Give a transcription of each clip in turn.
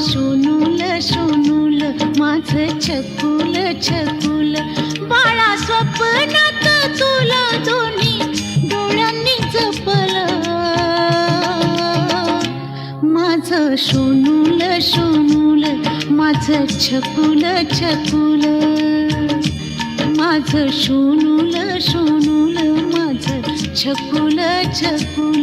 सोनूल सोनूल माझं छकुल छकुल बाळा स्वप्नात तुला दोन्ही डोळ्यांनी जपलं माझं सोनूल सोनूल माझं छकुल छकुल माझं सोनूल सोनूल माझं छकुल छकुल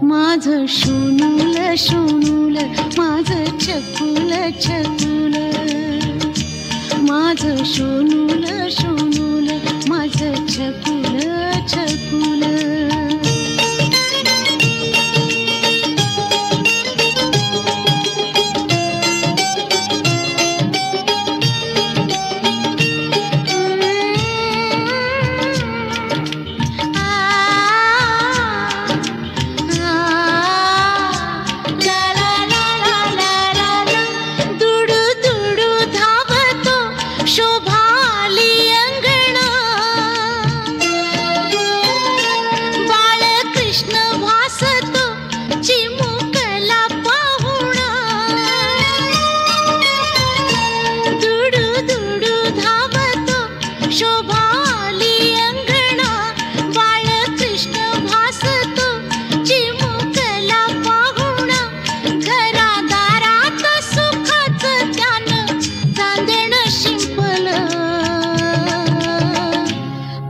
माझं सोनूल सोनूल माझं छकुल छकुल माझं सोनूल सोनूल माझं छकुल छकुल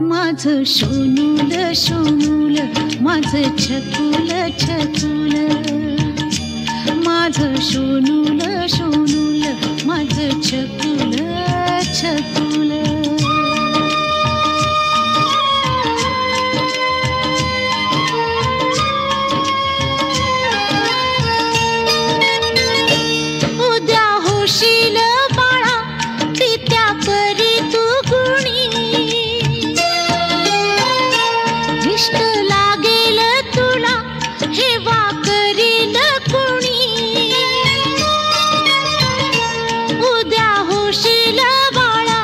माझं सोनूल सोनूल माझं छकुल छकुल माझं सोनूल सोनूल माझं छकुल छकुल उद्या होशील बाळा पित्या परी तू गुणी इष्ट लागेल तुला हेवा करील कुणी उद्या होशील बाळा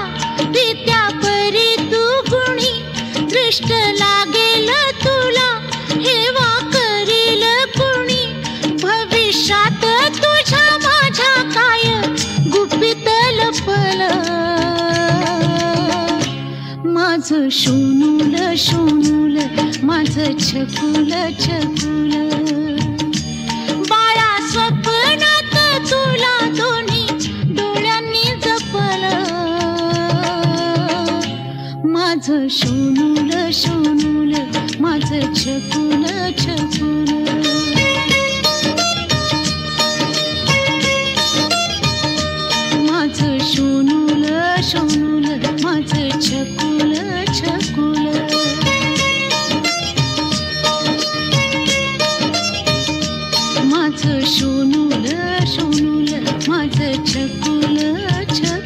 पित्या परी तू गुणी दृष्ट लागेल तुला हेवा करील कुणी भविष्यात तुझ्या माझ्या काय गुपित लपलं माझं सोनूल सोनूल माझं छकुल छकुल बाळा स्वप्नात तुला दोन्ही डोळ्यांनी जपलं माझं सोनूल सोनूल माझं छकुल छकुल माझं सोनूल सोनूल माझं छकुल छकुल माझं सोनूल सोनूल माझं छकुल छकुल